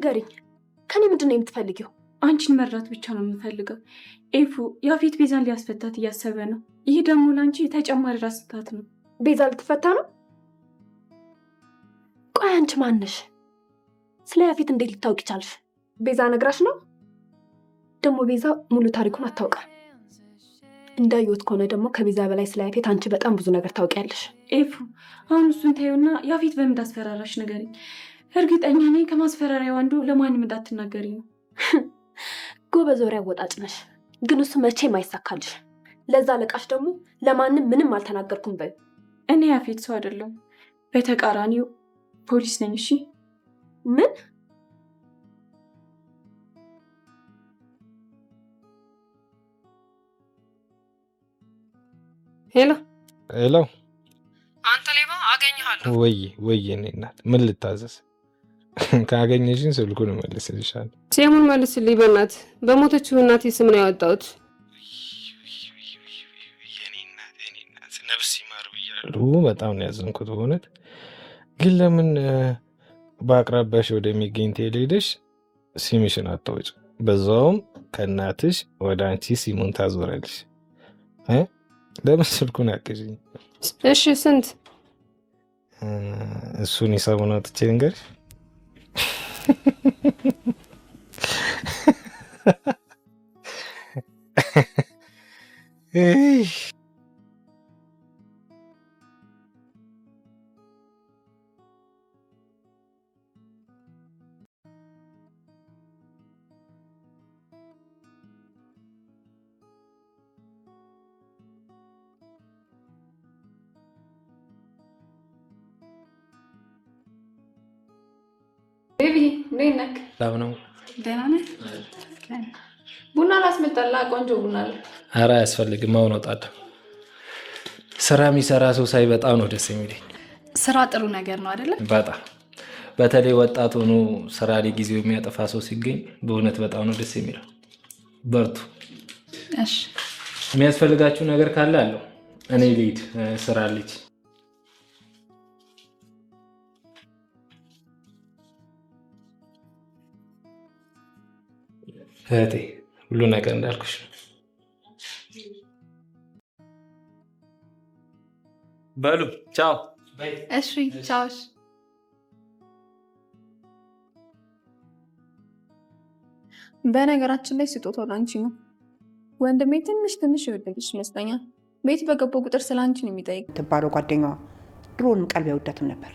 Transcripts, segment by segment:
ንገሪኝ፣ ከኔ ምንድን ነው የምትፈልጊው? አንቺን መርዳት ብቻ ነው የምፈልገው። ኤፉ ያፌት ቤዛን ሊያስፈታት እያሰበ ነው። ይህ ደግሞ ለአንቺ ተጨማሪ ራስ ምታት ነው። ቤዛ ልትፈታ ነው? ቆይ አንቺ ማንሽ? ስለ ያፌት እንዴት ልታውቂ ቻልሽ? ቤዛ ነግራሽ ነው? ደግሞ ቤዛ ሙሉ ታሪኩን አታውቃም። እንዳየሁት ከሆነ ደግሞ ከቤዛ በላይ ስለ ያፌት አንቺ በጣም ብዙ ነገር ታውቂያለሽ። ኤፉ አሁን እሱን ታዩና ያፌት በምን እንዳስፈራራሽ ንገሪኝ። እርግጠኛ ነኝ ከማስፈራሪያው አንዱ ለማንም እንዳትናገሪ ነው። ጎበዝ ወሬ አወጣጭ ነሽ፣ ግን እሱ መቼም አይሳካልሽ። ለዛ አለቃሽ ደግሞ ለማንም ምንም አልተናገርኩም በይ። እኔ ያፌት ሰው አይደለም፣ በተቃራኒው ፖሊስ ነኝ። እሺ? ምን? ሄሎ ሄሎ፣ አንተ ሌባ አገኘሃለሁ። ወይ እኔ እናት ምን ልታዘዝ? ካገኘሽኝ ስልኩን እመልስልሻለሁ። ስሙን መልስልኝ በእናትህ። በሞተችው እናቴ ስም ነው ያወጣሁት። የኔ እናት ነፍስ ይማር ብያለሁ። በጣም ነው ያዘንኩት በእውነት። ግን ለምን በአቅራቢያሽ ወደሚገኝ ቴሌ ሄደሽ ሲምሽን አታወጭ? በዛውም ከእናትሽ ወደ አንቺ ሲሙን ታዞራለሽ። ለምን ስልኩን አቅዥኝ? እሺ ስንት? እሱን ሂሳቡን አውጥቼ ልንገርሽ። ቤቢ እንዴት ነህ? ሰላም ነው? ደህና ነህ? ቡና ላስመጣልህ? ቆንጆ ቡና አለ። ኧረ አያስፈልግም፣ አሁን እወጣለሁ። ስራ የሚሰራ ሰው ሳይ በጣም ነው ደስ የሚለኝ። ስራ ጥሩ ነገር ነው አይደለ? በጣም በተለይ ወጣት ሆኖ ስራ ላይ ጊዜው የሚያጠፋ ሰው ሲገኝ በእውነት በጣም ነው ደስ የሚለው። በርቱ። እሺ፣ የሚያስፈልጋችሁ ነገር ካለ አለው። እኔ ልሂድ፣ ስራ ልጅ። እህቴ ሁሉ ነገር እንዳልኩሽ ነው። በሉ ቻው። እሺ ቻው። በነገራችን ላይ ስጦታው ላንቺ ነው። ወንድሜ ትንሽ የወደደች ይመስለኛል። ቤት በገባው ቁጥር ስለ አንቺ ነው የሚጠይቅ። ትባለው ጓደኛዋ ድሮንም ቀልብ አይወዳትም ነበር።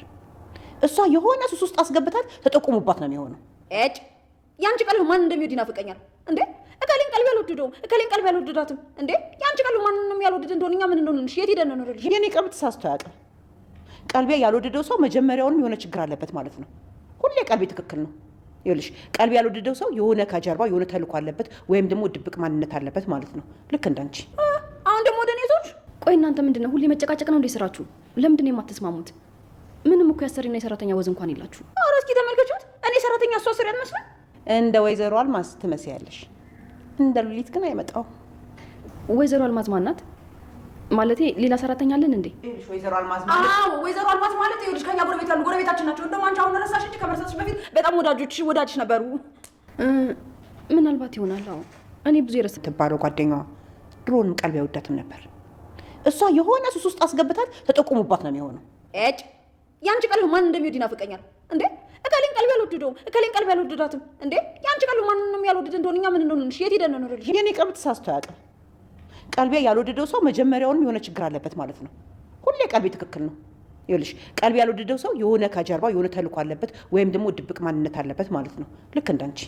እሷ የሆነ ሱስ ውስጥ አስገብታት ተጠቁሙባት ነው የሚሆነው። እጭ ያንቺ ቀልብ ማን እንደሚወድ ይናፍቀኛል እንዴ? እከሌን ቀልብ ያልወደደውም እከሌን ቀልብ ያልወደዳትም እንዴ? ያንቺ ቀልብ ማን ነው ያልወደደ እንደሆነ እኛ ምን እንደሆነልሽ የት ሄደን ነው ልልሽ? የኔ ቀልብ ተሳስቶ አያውቅም። ቀልቤ ያልወደደው ሰው መጀመሪያውንም የሆነ ችግር አለበት ማለት ነው። ሁሌ ቀልቤ ትክክል ነው። ይኸውልሽ ቀልቤ ያልወደደው ሰው የሆነ ከጀርባ የሆነ ተልኮ አለበት ወይም ደግሞ ድብቅ ማንነት አለበት ማለት ነው። ልክ እንዳንቺ። አሁን ደግሞ ወደ እኔ ዞርሽ። ቆይ እናንተ ምንድን ነው ሁሌ መጨቃጨቅ ነው እንዴ ስራችሁ? ለምንድን ነው የማትስማሙት? ምንም እኮ ያሰሪና የሰራተኛ ወዝ እንኳን የላችሁ። ኧረ እስኪ ተመልከቹት። እኔ ሰራተኛ እሷ አሰሪ አልመስልም? እንደ ወይዘሮ አልማዝ ትመስያለሽ። እንደ ሉሊት ግን አይመጣው። ወይዘሮ አልማዝ ማናት? ማለቴ ሌላ ሰራተኛ አለን እንዴ? ይኸውልሽ ወይዘሮ አልማዝ ማለት ወይዘሮ አልማዝ ማለት ይኸውልሽ ከኛ ጎረቤት ያሉ ጎረቤታችን ናቸው። እንደውም አንቺ አሁን ረሳሽ እንጂ ከመርሳትሽ በፊት በጣም ወዳጅሽ ነበሩ። ምናልባት ይሆናል። አዎ እኔ ብዙ የረሳ ትባለው ጓደኛዋ ድሮንም ቀልብ አይወዳትም ነበር። እሷ የሆነ ሱስ ውስጥ አስገብታት ተጠቁሙባት ነው የሚሆነው። እጭ ያንቺ ቀልብ ማን እንደሚወድ ይናፍቀኛል እንዴ? እከሌን ቀልብ ያልወደደውም እከሌን ቀልብ ያልወደዳትም እንዴ? ያንቺ ቀልብ ማን ነው ያልወደደ እንደሆነ እኛ ምን እንደሆነልሽ የት ሄደን ነው ልልሽ? የኔ ቀልብ ተሳስቶ አያውቅም። ቀልቤ ያልወደደው ሰው መጀመሪያውንም የሆነ ችግር አለበት ማለት ነው። ሁሌ ቀልቤ ትክክል ነው። ይኸውልሽ ቀልቤ ያልወደደው ሰው የሆነ ከጀርባ የሆነ ተልኮ አለበት ወይም ደግሞ ድብቅ ማንነት አለበት ማለት ነው። ልክ እንዳንቺ።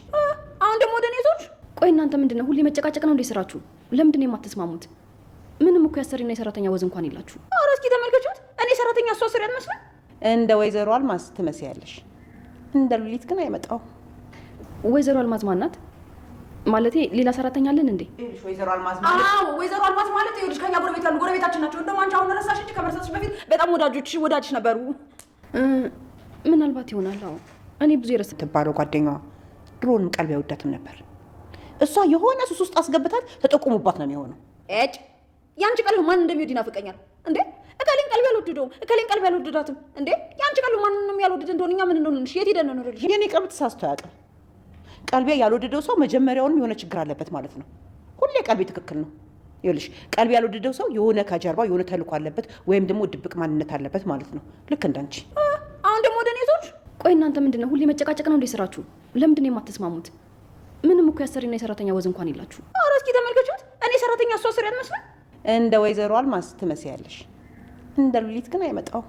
አሁን ደግሞ ወደ እኔ ዞርሽ። ቆይ እናንተ ምንድን ነው ሁሌ መጨቃጨቅ ነው እንዴ ስራችሁ? ለምንድን ነው የማትስማሙት? ምንም እኮ ያሰሪና የሰራተኛ ወዝ እንኳን የላችሁ። ኧረ እስኪ ተመልከቹት። እኔ ሰራተኛ እሷ አሰሪ አልመስልም? እንደ ወይዘሮ አልማዝ ትመስያለሽ። እንደ ሉሊት ግን አይመጣው። ወይዘሮ አልማዝ ማናት? ማለቴ ሌላ ሰራተኛ አለን እንዴ? ይኸውልሽ ወይዘሮ አልማዝ ማለት ወይዘሮ አልማዝ ማለት ይኸውልሽ ከኛ ጎረቤት ያሉ ጎረቤታችን ናቸው። እንደውም አንቺ አሁን ረሳሽ እንጂ ከመርሳትሽ በፊት በጣም ወዳጅሽ ነበሩ። ምናልባት ይሆናል። አዎ እኔ ብዙ የረሳ ትባለው ጓደኛዋ ድሮንም ቀልብ አይወዳትም ነበር። እሷ የሆነ ሱስ ውስጥ አስገብታት ተጠቁሙባት ነው የሚሆነው። እጭ ያንቺ ቀልብ ማን እንደሚወድ ይናፍቀኛል እንዴ? እከሌን ቀልብ ያልወደደውም እከሌን ቀልብ ያልወደዳትም እንዴ? ያንቺ ቀልብ ማን ነው ያልወደደ እንደሆነ እኛ ምን እንደሆነልሽ የት ሄደን ነው ልልሽ? የኔ ቀልብ ተሳስቶ አያውቅም። ቀልቤ ያልወደደው ሰው መጀመሪያውንም የሆነ ችግር አለበት ማለት ነው። ሁሌ ቀልቤ ትክክል ነው። ይኸውልሽ ቀልቤ ያልወደደው ሰው የሆነ ከጀርባ የሆነ ተልእኮ አለበት ወይም ደግሞ ድብቅ ማንነት አለበት ማለት ነው። ልክ እንዳንቺ። አሁን ደግሞ ወደ እኔ ዞርሽ። ቆይ እናንተ ምንድነው ሁሌ መጨቃጨቅ ነው እንዴ ስራችሁ? ለምንድን ነው የማትስማሙት? ምንም እኮ ያሰሪና የሰራተኛ ወዝ እንኳን የላችሁ። ኧረ እስኪ ተመልከቹት። እኔ ሰራተኛ እሷ አሰሪ አልመስልም? እንደ ወይዘሮ አልማዝ ትመስያለሽ። እንደ ሉሊት ግን አይመጣው።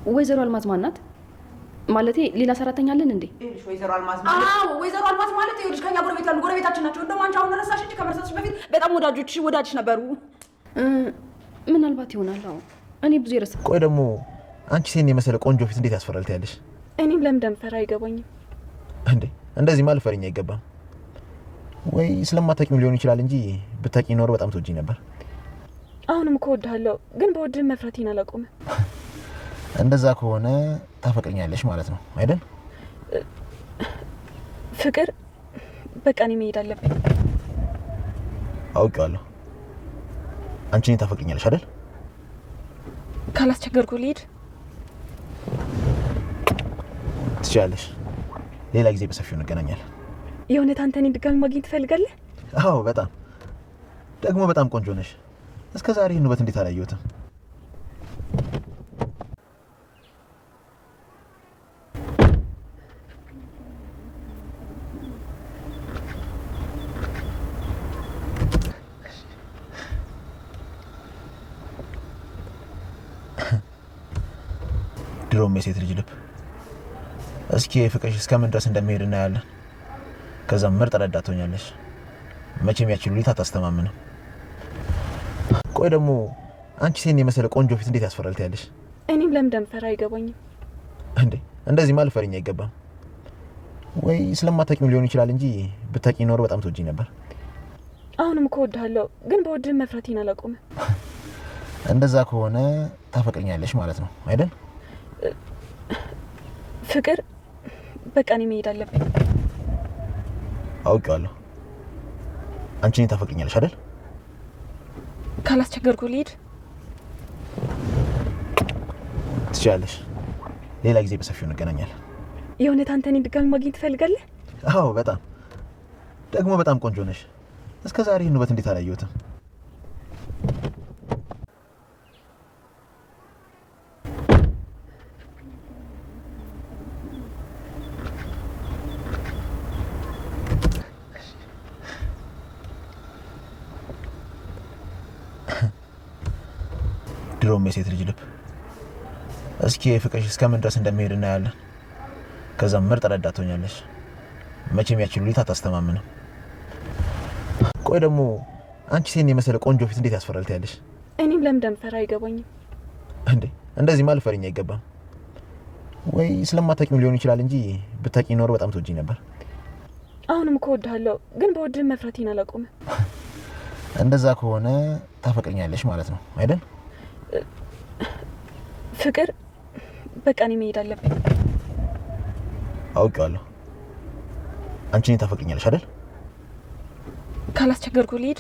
ወይዘሮ አልማዝ ማናት? ማለቴ ሌላ ሰራተኛ አለን እንዴ? ይኸውልሽ ወይዘሮ አልማዝ ማለት ወይዘሮ አልማዝ ማለት ይኸውልሽ ከኛ ጎረቤት ያሉ ጎረቤታችን ናቸው። እንደውም አንቺ አሁን ረሳሽ እንጂ ከመርሳትሽ በፊት በጣም ወዳጅሽ ነበሩ። ምናልባት ይሆናል። አዎ እኔ ብዙ ይረሳ። ቆይ ደግሞ አንቺ ሴን የመሰለ ቆንጆ ፊት እንዴት ያስፈራል ትያለሽ? እኔም ለምን እንደምፈራ አይገባኝም። እንዴ እንደዚህ ማለት ፈሪኝ አይገባም። ወይ ስለማታውቂው ሊሆን ይችላል እንጂ ብታውቂ ኖሮ በጣም ትወጂኝ ነበር። አሁንም እኮ እወድሃለሁ፣ ግን በወድህ መፍራቴን አላቆምም። እንደዛ ከሆነ ታፈቅረኛለሽ ማለት ነው አይደል? ፍቅር በቃ እኔ መሄድ አለብኝ። አውቄዋለሁ። አንቺ እኔን ታፈቅረኛለሽ አይደል? ካላስቸገርኩ ልሂድ። ትችያለሽ። ሌላ ጊዜ በሰፊው እንገናኛለን። የእውነት አንተ እኔን ድጋሚ ማግኘት ትፈልጋለህ? አዎ በጣም ደግሞ በጣም ቆንጆ ነሽ። እስከ ዛሬ ይህን ውበት እንዴት አላየሁትም? ድሮም የሴት ልጅ ልብ። እስኪ ፍቅርሽ እስከምን ድረስ እንደሚሄድ እናያለን። ከዛም ምርጥ ረዳት ትሆኛለሽ። መቼም ያቺ ሉሊት አታስተማምንም። ቆይ ደግሞ አንቺ ሴን የመሰለ ቆንጆ ፊት እንዴት ያስፈራል ትያለሽ? እኔም ለምን እንደምፈራ አይገባኝም። እንዴ እንደዚህ ማለት ፈሪኝ አይገባም። ወይ ስለማታውቂው ሊሆን ይችላል እንጂ ብታውቂ ኖሮ በጣም ትወጂኝ ነበር። አሁንም እኮ እወድሃለሁ፣ ግን በወድህ መፍራቴን አላቆምም። እንደዛ ከሆነ ታፈቅረኛለሽ ማለት ነው አይደል? ፍቅር በቃ እኔ መሄድ አለብኝ። አውቄዋለሁ። አንቺ እኔን ታፈቅረኛለሽ አይደል? ካላስቸገርኩ ልሂድ። ትችያለሽ። ሌላ ጊዜ በሰፊው እንገናኛለን። የእውነት አንተ እኔን ድጋሚ ማግኘት ትፈልጋለህ? አዎ በጣም ደግሞ በጣም ቆንጆ ነሽ። እስከ ዛሬ ይህን ውበት እንዴት አላየሁትም? ድሮም የሴት ልጅ ልብ። እስኪ ፍቅርሽ እስከምን ድረስ እንደሚሄድ እናያለን። ከዛም ምርጥ ረዳት ትሆኛለሽ። መቼም ያቺ ሉሊት አታስተማምንም። ቆይ ደግሞ አንቺ ሴን የመሰለ ቆንጆ ፊት እንዴት ያስፈራል ትያለሽ? እኔም ለምን እንደምፈራ አይገባኝም። እንዴ እንደዚህ ማለት ፈሪኝ አይገባም። ወይ ስለማታውቂው ሊሆን ይችላል እንጂ ብታውቂ ኖሮ በጣም ትወጂኝ ነበር። አሁንም እኮ እወድሃለሁ፣ ግን በወድህ መፍራቴን አላቆምም። እንደዛ ከሆነ ታፈቅረኛለሽ ማለት ነው አይደል? ፍቅር በቃ እኔ መሄድ አለብኝ። አውቄዋለሁ። አንቺ እኔን ታፈቅረኛለሽ አይደል? ካላስቸገርኩ ልሂድ።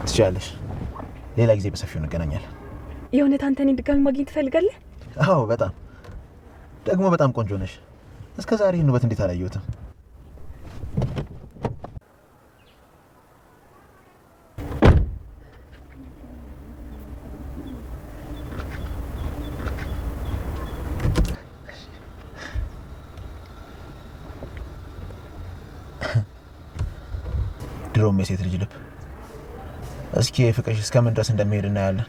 ትችያለሽ። ሌላ ጊዜ በሰፊው እንገናኛለን። የእውነት አንተ እኔን ድጋሚ ማግኘት ትፈልጋለህ? አዎ በጣም ደግሞ በጣም ቆንጆ ነሽ። እስከ ዛሬ ይህን ውበት እንዴት አላየሁትም? ድሮም የሴት ልጅ ልብ። እስኪ ፍቅርሽ እስከምን ድረስ እንደሚሄድ እናያለን።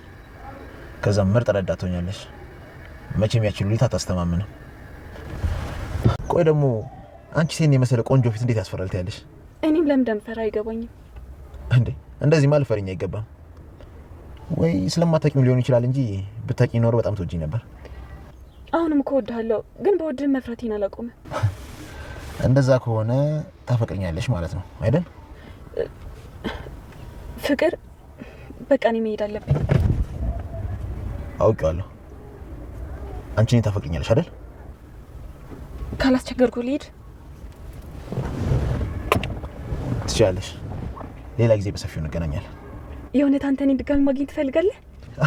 ከዛም ምርጥ ረዳት ትሆኛለሽ። መቼም ያቺ ሉሊት አታስተማምንም። ቆይ ደግሞ አንቺ ሴን የመሰለ ቆንጆ ፊት እንዴት ያስፈራል ትያለሽ? እኔም ለምን እንደምፈራ አይገባኝም። እንዴ እንደዚህ ማለት ፈሪኝ አይገባም። ወይ ስለማታውቂው ሊሆን ይችላል እንጂ ብታውቂ ኖሮ በጣም ትወጂኝ ነበር። አሁንም እኮ እወድሃለሁ፣ ግን በወድህ መፍራቴን አላቆምም። እንደዛ ከሆነ ታፈቅረኛለሽ ማለት ነው አይደል? ፍቅር በቃ እኔ መሄድ አለብኝ። አውቄዋለሁ። አንቺ እኔን ታፈቅረኛለሽ አይደል? ካላስቸገርኩ ልሂድ። ትችያለሽ። ሌላ ጊዜ በሰፊው እንገናኛለን። የእውነት አንተ እኔን ድጋሚ ማግኘት ትፈልጋለህ?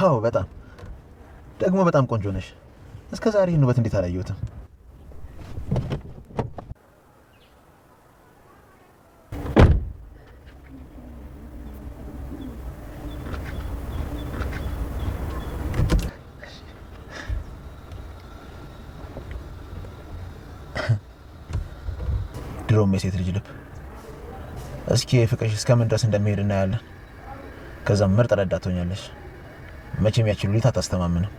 አዎ በጣም ደግሞ በጣም ቆንጆ ነሽ። እስከ ዛሬ ይህን ውበት እንዴት አላየሁትም? ድሮም የሴት ልጅ ልብ። እስኪ ፍቅርሽ እስከምን ድረስ እንደሚሄድ እናያለን። ከዛም ምርጥ ረዳት ትሆኛለሽ። መቼም ያቺ ሉሊት አታስተማምንም።